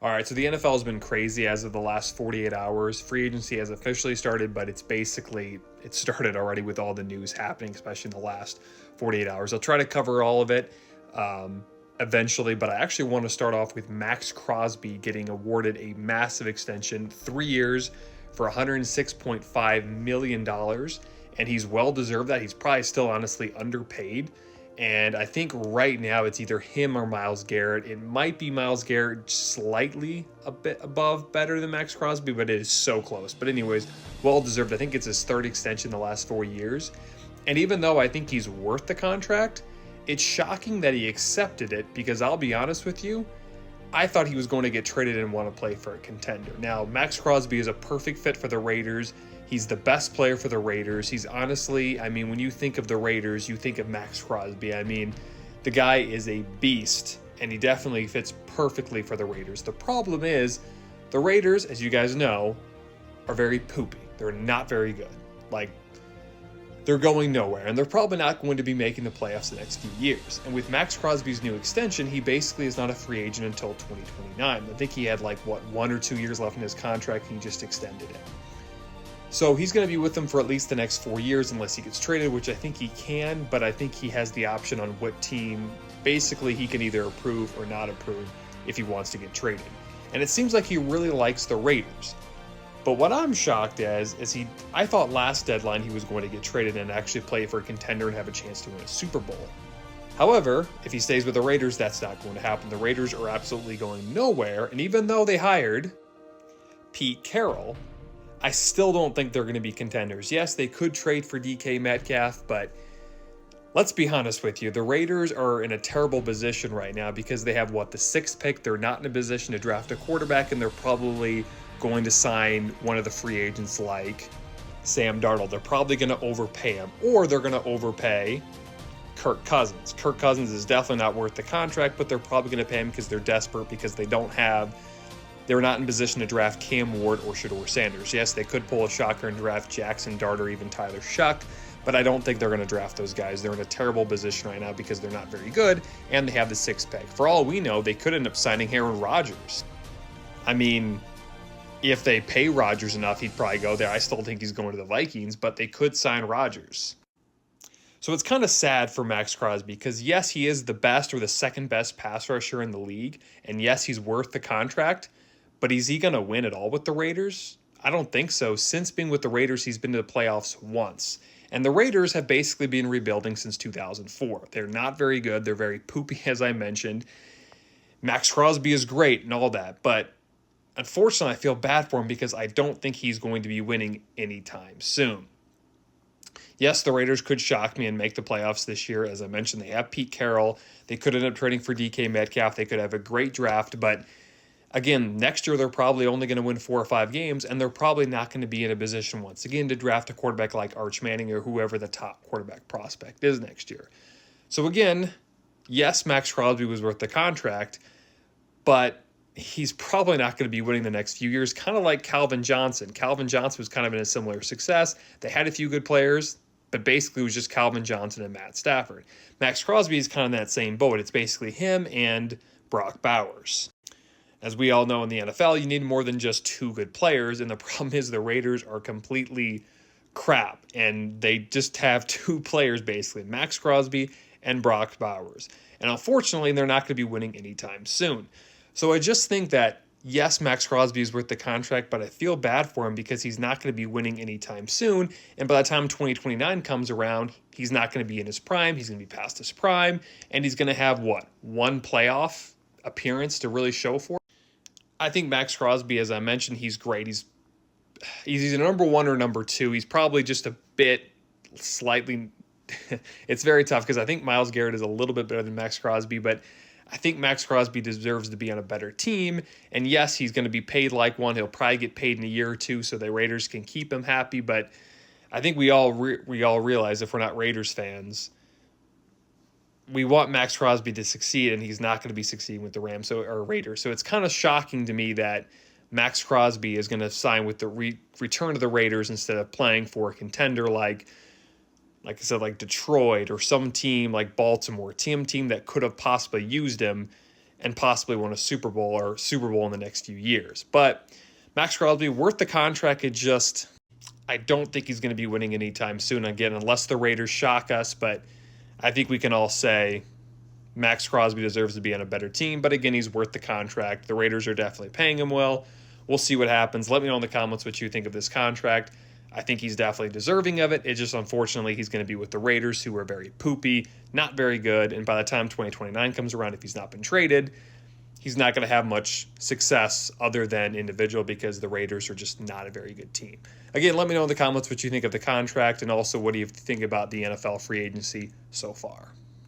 All right, so the NFL has been crazy as of the last 48 hours. Free agency has officially started, but it started already with all the news happening, especially in the last 48 hours. I'll try to cover all of it eventually, but I actually want to start off with Maxx Crosby getting awarded a massive extension, 3 years for $106.5 million, and he's well deserved that. He's probably still honestly underpaid. And I think right now it's either him or Myles Garrett. It might be Myles Garrett slightly a bit above, better than Maxx Crosby, but it is so close. But anyways, well deserved. I think it's his third extension in the last 4 years. And even though I think he's worth the contract, it's shocking that he accepted it, because I'll be honest with you, I thought he was going to get traded and want to play for a contender. Now, Maxx Crosby is a perfect fit for the Raiders. He's the best player for the Raiders. He's honestly, when you think of the Raiders, you think of Maxx Crosby. The guy is a beast, and he definitely fits perfectly for the Raiders. The problem is, the Raiders, as you guys know, are very poopy. They're not very good. They're going nowhere, and they're probably not going to be making the playoffs the next few years. And with Maxx Crosby's new extension, he basically is not a free agent until 2029. I think he had 1 or 2 years left in his contract, and he just extended it. So he's going to be with them for at least the next 4 years unless he gets traded, which I think he can, but I think he has the option on what team basically he can either approve or not approve if he wants to get traded. And it seems like he really likes the Raiders. But what I'm shocked as is I thought last deadline he was going to get traded and actually play for a contender and have a chance to win a Super Bowl. However, if he stays with the Raiders, that's not going to happen. The Raiders are absolutely going nowhere, and even though they hired Pete Carroll, I still don't think they're going to be contenders. Yes, they could trade for DK Metcalf, but let's be honest with you. The Raiders are in a terrible position right now because they have, the 6th pick. They're not in a position to draft a quarterback, and they're probably going to sign one of the free agents like Sam Darnold. They're probably going to overpay him, or they're going to overpay Kirk Cousins. Kirk Cousins is definitely not worth the contract, but they're probably going to pay him because they're desperate, because they're not in position to draft Cam Ward or Shedeur Sanders. Yes, they could pull a shocker and draft Jackson Dart or even Tyler Shuck, but I don't think they're going to draft those guys. They're in a terrible position right now because they're not very good, and they have the 6th pick. For all we know, they could end up signing Aaron Rodgers. If they pay Rodgers enough, he'd probably go there. I still think he's going to the Vikings, but they could sign Rodgers. So it's kind of sad for Maxx Crosby because, yes, he is the best or the second best pass rusher in the league, and yes, he's worth the contract, but is he going to win at all with the Raiders? I don't think so. Since being with the Raiders, he's been to the playoffs once. And the Raiders have basically been rebuilding since 2004. They're not very good. They're very poopy, as I mentioned. Maxx Crosby is great and all that, but unfortunately, I feel bad for him because I don't think he's going to be winning anytime soon. Yes, the Raiders could shock me and make the playoffs this year. As I mentioned, they have Pete Carroll. They could end up trading for DK Metcalf. They could have a great draft, but again, next year they're probably only going to win 4 or 5 games, and they're probably not going to be in a position once again to draft a quarterback like Arch Manning or whoever the top quarterback prospect is next year. So again, yes, Maxx Crosby was worth the contract, but he's probably not going to be winning the next few years, kind of like Calvin Johnson. Calvin Johnson was kind of in a similar success. They had a few good players, but basically it was just Calvin Johnson and Matt Stafford. Maxx Crosby is kind of in that same boat. It's basically him and Brock Bowers. As we all know in the NFL, you need more than just 2 good players, and the problem is the Raiders are completely crap, and they just have 2 players basically, Maxx Crosby and Brock Bowers. And unfortunately, they're not going to be winning anytime soon. So I just think that, yes, Maxx Crosby is worth the contract, but I feel bad for him because he's not going to be winning anytime soon. And by the time 2029 comes around, he's not going to be in his prime. He's going to be past his prime. And he's going to have, 1 playoff appearance to really show for. I think Maxx Crosby, as I mentioned, he's great. He's a number 1 or number 2. He's probably just a bit slightly it's very tough because I think Myles Garrett is a little bit better than Maxx Crosby, but I think Maxx Crosby deserves to be on a better team. And yes, he's going to be paid like one. He'll probably get paid in a year or 2 so the Raiders can keep him happy. But I think we all realize, if we're not Raiders fans, we want Maxx Crosby to succeed, and he's not going to be succeeding with the Rams or Raiders. So it's kind of shocking to me that Maxx Crosby is going to sign with the return to the Raiders instead of playing for a contender like I said, like Detroit or some team like Baltimore, team that could have possibly used him. and possibly win a Super Bowl or Super Bowl in the next few years. But Maxx Crosby, worth the contract. I don't think he's going to be winning anytime soon, again, unless the Raiders shock us. But I think we can all say Maxx Crosby deserves to be on a better team. But again, he's worth the contract. The Raiders are definitely paying him well. We'll see what happens. Let me know in the comments what you think of this contract. I think he's definitely deserving of it. It's just, unfortunately, he's going to be with the Raiders, who are very poopy, not very good. And by the time 2029 comes around, if he's not been traded, he's not going to have much success other than individual, because the Raiders are just not a very good team. Again, let me know in the comments what you think of the contract, and also what do you think about the NFL free agency so far.